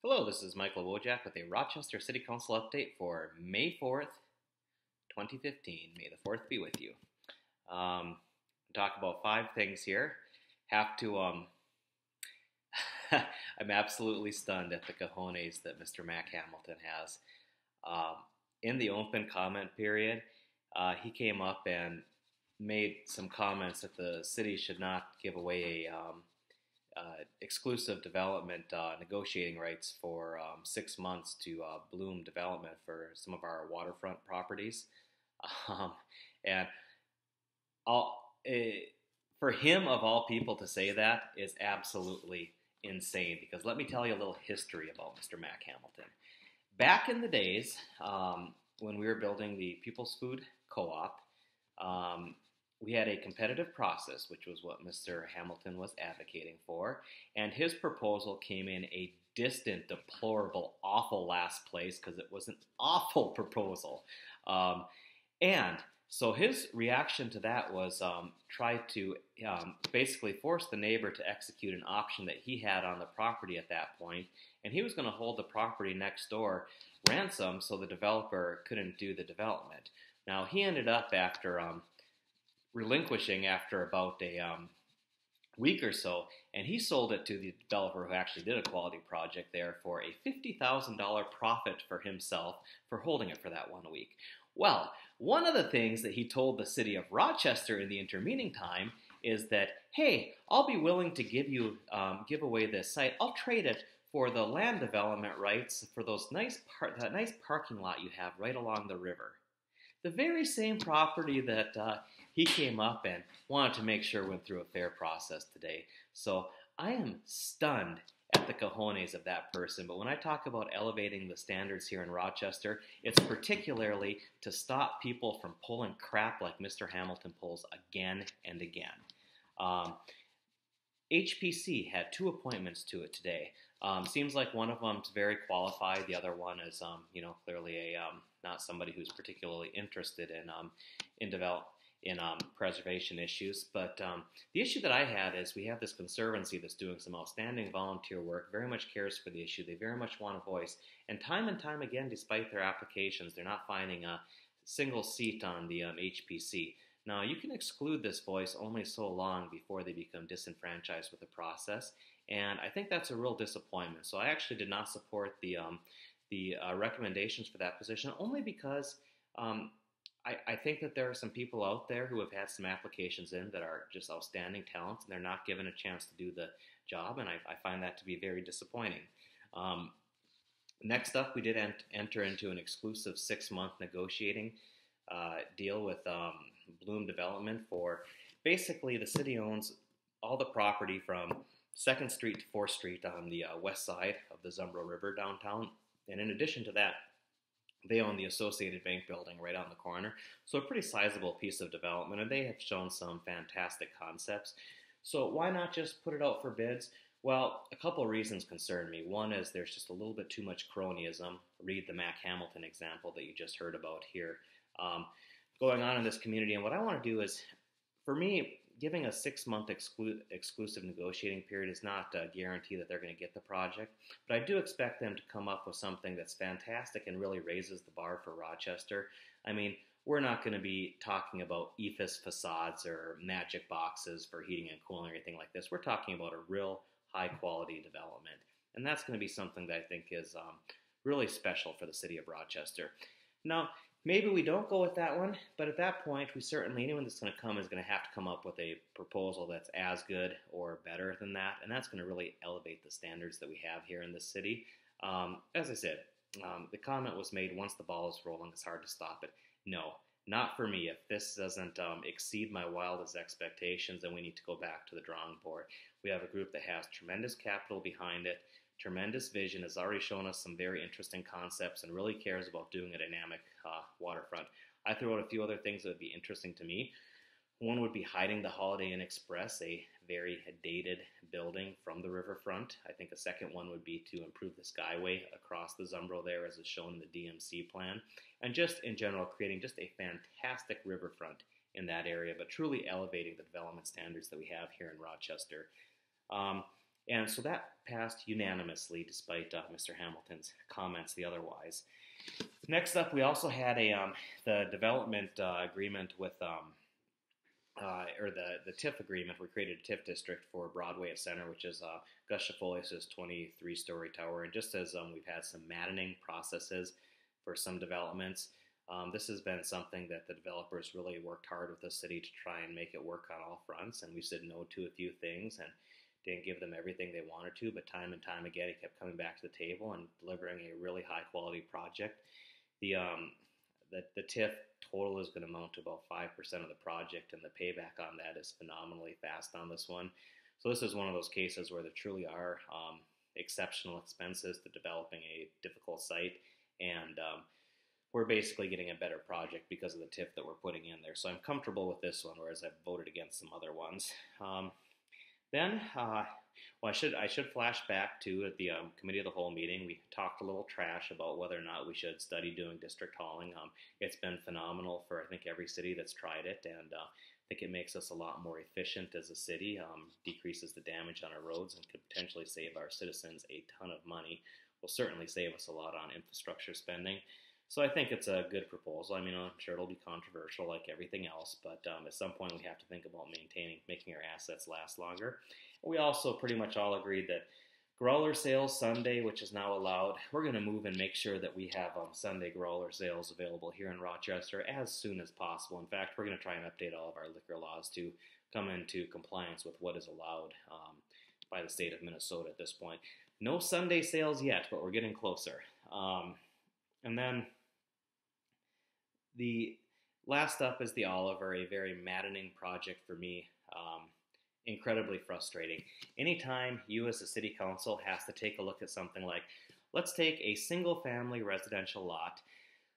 Hello, this is Michael Wojcik with a Rochester City Council update for May 4th, 2015. May the 4th be with you. Talk about five things here. Have to, I'm absolutely stunned at the cojones that Mr. Mac Hamilton has. Um, in the open comment period, he came up and made some comments that the city should not give away exclusive development negotiating rights for 6 months to Bloom Development for some of our waterfront properties. Um, and for him, of all people, to say that is absolutely insane because let me tell you a little history about Mr. Mac Hamilton. Back in the days when we were building the People's Food Co-op, we had a competitive process, which was what Mr. Hamilton was advocating for, and his proposal came in a distant, deplorable, awful last place because it was an awful proposal. And so his reaction to that was try to basically force the neighbor to execute an option that he had on the property at that point, and he was going to hold the property next door ransom so the developer couldn't do the development. Now, he ended up after relinquishing after about a week or so, and he sold it to the developer who actually did a quality project there for a $50,000 profit for himself for holding it for that 1 week. Well, one of the things that he told the city of Rochester in the intervening time is that, hey, I'll be willing to give away this site. I'll trade it for the land development rights for those that nice parking lot you have right along the river. The very same property that he came up and wanted to make sure went through a fair process today. So I am stunned at the cojones of that person. But when I talk about elevating the standards here in Rochester, it's particularly to stop people from pulling crap like Mr. Hamilton pulls again and again. HPC had 2 appointments to it today. Seems like one of them's very qualified. The other one is, clearly not somebody who's particularly interested in preservation issues. But the issue that I had is we have this conservancy that's doing some outstanding volunteer work, very much cares for the issue. They very much want a voice. And time again, despite their applications, they're not finding a single seat on the HPC. Now, you can exclude this voice only so long before they become disenfranchised with the process, and I think that's a real disappointment. So I actually did not support the recommendations for that position, only because I think that there are some people out there who have had some applications in that are just outstanding talents, and they're not given a chance to do the job, and I find that to be very disappointing. Next up, we did enter into an exclusive 6-month negotiating deal with Bloom Development for basically the city owns all the property from 2nd Street to 4th Street on the west side of the Zumbro River downtown. And in addition to that, they own the Associated Bank building right on the corner. So a pretty sizable piece of development, and they have shown some fantastic concepts. So why not just put it out for bids? Well, a couple of reasons concern me. One is there's just a little bit too much cronyism. Read the Mac Hamilton example that you just heard about here. Going on in this community, and what I want to do is, for me, giving a 6-month exclusive negotiating period is not a guarantee that they're going to get the project, but I do expect them to come up with something that's fantastic and really raises the bar for Rochester. I mean, we're not going to be talking about EIFS facades or magic boxes for heating and cooling or anything like this. We're talking about a real high-quality development, and that's going to be something that I think is really special for the city of Rochester. Now, maybe we don't go with that one, but at that point, anyone that's going to come is going to have to come up with a proposal that's as good or better than that, and that's going to really elevate the standards that we have here in this city. As I said, the comment was made, once the ball is rolling, it's hard to stop it. No, not for me. If this doesn't exceed my wildest expectations, then we need to go back to the drawing board. We have a group that has tremendous capital behind it, tremendous vision, has already shown us some very interesting concepts, and really cares about doing a dynamic waterfront. I threw out a few other things that would be interesting to me. One would be hiding the Holiday Inn Express, a very dated building from the riverfront. I think a second one would be to improve the Skyway across the Zumbro there, as is shown in the DMC plan. And just in general, creating just a fantastic riverfront in that area, but truly elevating the development standards that we have here in Rochester. And so that passed unanimously, despite Mr. Hamilton's comments the otherwise. Next up, we also had the development agreement with, or the TIF agreement. We created a TIF district for Broadway at Center, which is Gus Shafolius' 23-story tower. And just as we've had some maddening processes for some developments, this has been something that the developers really worked hard with the city to try and make it work on all fronts. And we said no to a few things and didn't give them everything they wanted to, but time and time again, he kept coming back to the table and delivering a really high-quality project. The TIF total is going to amount to about 5% of the project, and the payback on that is phenomenally fast on this one. So this is one of those cases where there truly are exceptional expenses to developing a difficult site, and we're basically getting a better project because of the TIF that we're putting in there. So I'm comfortable with this one, whereas I've voted against some other ones. Well, I should flash back to at the committee of the whole meeting. We talked a little trash about whether or not we should study doing district hauling. It's been phenomenal for I think every city that's tried it, and I think it makes us a lot more efficient as a city. Decreases the damage on our roads and could potentially save our citizens a ton of money. Will certainly save us a lot on infrastructure spending. So I think it's a good proposal. I mean, I'm sure it'll be controversial like everything else, but at some point we have to think about making our assets last longer. We also pretty much all agreed that growler sales Sunday, which is now allowed, we're going to move and make sure that we have Sunday growler sales available here in Rochester as soon as possible. In fact, we're going to try and update all of our liquor laws to come into compliance with what is allowed by the state of Minnesota at this point. No Sunday sales yet, but we're getting closer. And then the last up is the Oliver, a very maddening project for me, incredibly frustrating. Anytime you as a city council has to take a look at something like, let's take a single family residential lot,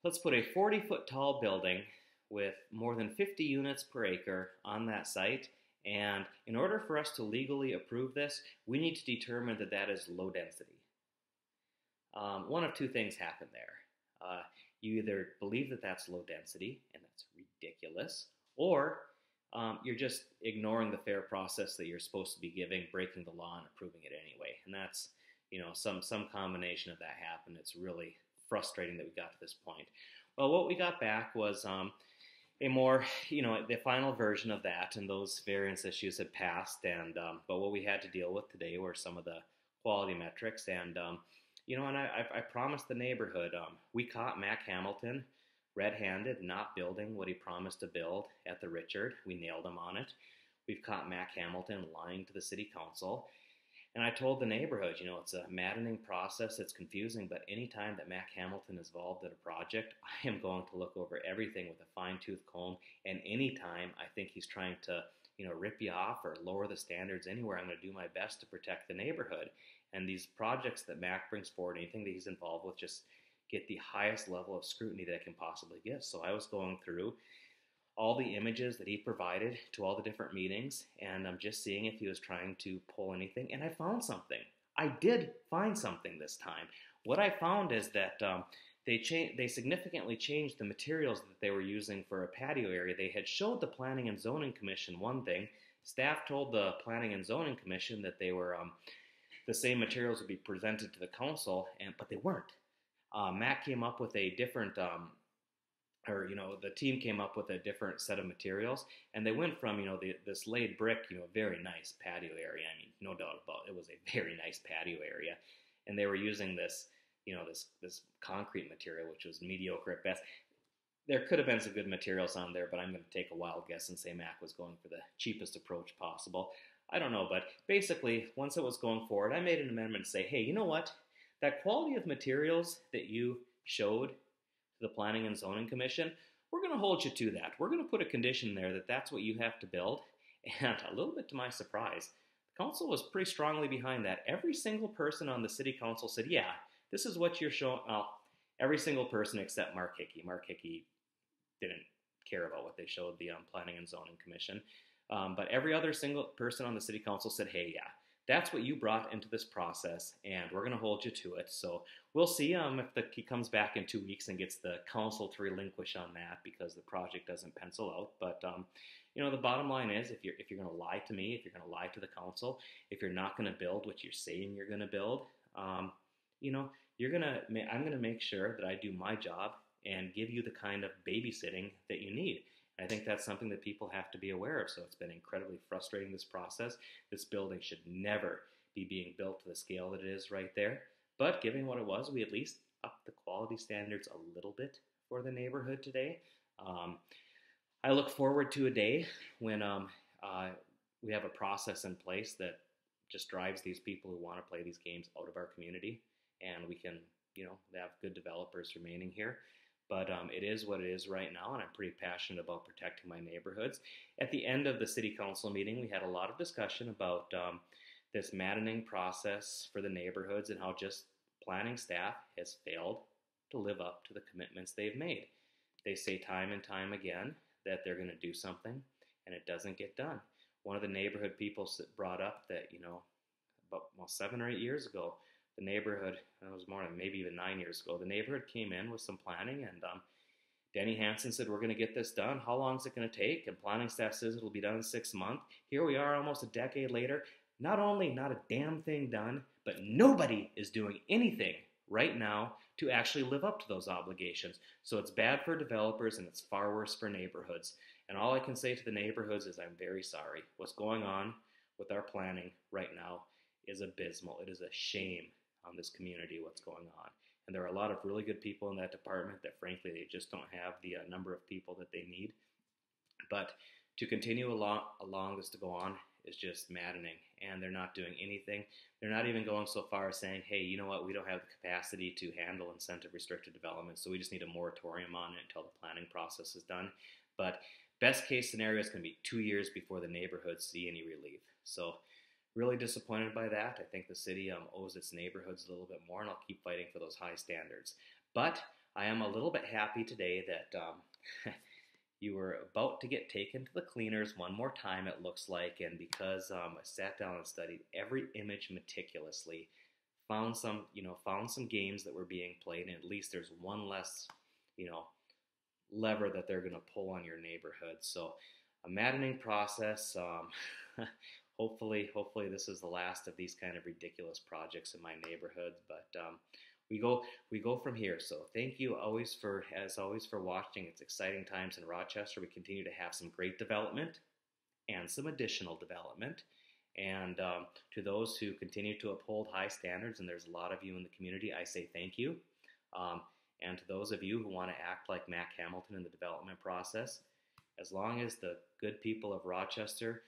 let's put a 40-foot tall building with more than 50 units per acre on that site, and in order for us to legally approve this, we need to determine that that is low density. One of two things happen there. You either believe that that's low density, and that's ridiculous, or you're just ignoring the fair process that you're supposed to be giving, breaking the law and approving it anyway. And that's, some combination of that happened. It's really frustrating that we got to this point. Well, what we got back was a more, the final version of that, and those variance issues had passed. And but what we had to deal with today were some of the quality metrics, and and I promised the neighborhood, we caught Mac Hamilton red-handed, not building what he promised to build at the Richard. We nailed him on it. We've caught Mac Hamilton lying to the city council. And I told the neighborhood, it's a maddening process, it's confusing, but anytime that Mac Hamilton is involved in a project, I am going to look over everything with a fine-tooth comb, and anytime I think he's trying to, rip you off or lower the standards anywhere, I'm going to do my best to protect the neighborhood. And these projects that Mac brings forward, anything that he's involved with, just get the highest level of scrutiny that it can possibly get. So I was going through all the images that he provided to all the different meetings, and I'm just seeing if he was trying to pull anything, and I found something. I did find something this time. What I found is that they significantly changed the materials that they were using for a patio area. They had showed the Planning and Zoning Commission one thing. Staff told the Planning and Zoning Commission that they were the same materials would be presented to the council, but they weren't. Matt came up with a different, the team came up with a different set of materials, and they went from, this laid brick, very nice patio area. I mean, no doubt about it, it was a very nice patio area, and they were using this, this concrete material, which was mediocre at best. There could have been some good materials on there, but I'm going to take a wild guess and say Mac was going for the cheapest approach possible. I don't know, but basically, once it was going forward, I made an amendment to say, hey, you know what? That quality of materials that you showed to the Planning and Zoning Commission, we're going to hold you to that. We're going to put a condition there that that's what you have to build. And a little bit to my surprise, the council was pretty strongly behind that. Every single person on the city council said, yeah, this is what you're showing. Well, every single person except Mark Hickey. Mark Hickey didn't care about what they showed the Planning and Zoning Commission. But every other single person on the city council said, hey, yeah, that's what you brought into this process, and we're going to hold you to it. So we'll see if he comes back in 2 weeks and gets the council to relinquish on that because the project doesn't pencil out. But, The bottom line is, if you're going to lie to me, if you're going to lie to the council, if you're not going to build what you're saying you're going to build, you know, I'm going to make sure that I do my job and give you the kind of babysitting that you need. And I think that's something that people have to be aware of. So it's been incredibly frustrating, this process. This building should never be being built to the scale that it is right there. But given what it was, we at least upped the quality standards a little bit for the neighborhood today. I look forward to a day when we have a process in place that just drives these people who want to play these games out of our community, and we can, have good developers remaining here. But it is what it is right now, and I'm pretty passionate about protecting my neighborhoods. At the end of the city council meeting, we had a lot of discussion about this maddening process for the neighborhoods and how just planning staff has failed to live up to the commitments they've made. They say time and time again that they're going to do something, and it doesn't get done. One of the neighborhood people brought up that, about 7 or 8 years ago, the neighborhood, it was more than maybe even 9 years ago, the neighborhood came in with some planning, and Denny Hansen said, we're going to get this done. How long is it going to take? And planning staff says it'll be done in 6 months. Here we are almost a decade later. Not only not a damn thing done, but nobody is doing anything right now to actually live up to those obligations. So it's bad for developers, and it's far worse for neighborhoods. And all I can say to the neighborhoods is I'm very sorry. What's going on with our planning right now is abysmal. It is a shame on this community what's going on. And there are a lot of really good people in that department that frankly they just don't have the number of people that they need. But to continue along this to go on is just maddening, and they're not doing anything. They're not even going so far as saying, hey, you know what, we don't have the capacity to handle incentive restricted development, so we just need a moratorium on it until the planning process is done. But best case scenario is going to be 2 years before the neighborhoods see any relief. So really disappointed by that. I think the city owes its neighborhoods a little bit more, and I'll keep fighting for those high standards. But I am a little bit happy today that you were about to get taken to the cleaners one more time, it looks like, and because I sat down and studied every image meticulously, found some games that were being played, and at least there's one less, lever that they're going to pull on your neighborhood. So a maddening process. Hopefully this is the last of these kind of ridiculous projects in my neighborhood, but we go from here. So thank you as always for watching. It's exciting times in Rochester. We continue to have some great development and some additional development. And to those who continue to uphold high standards, and there's a lot of you in the community, I say thank you. And to those of you who want to act like Mac Hamilton in the development process, as long as the good people of Rochester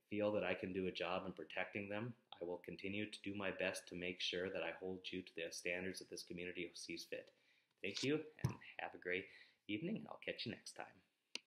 feel that I can do a job in protecting them, I will continue to do my best to make sure that I hold you to the standards that this community sees fit. Thank you, and have a great evening. I'll catch you next time.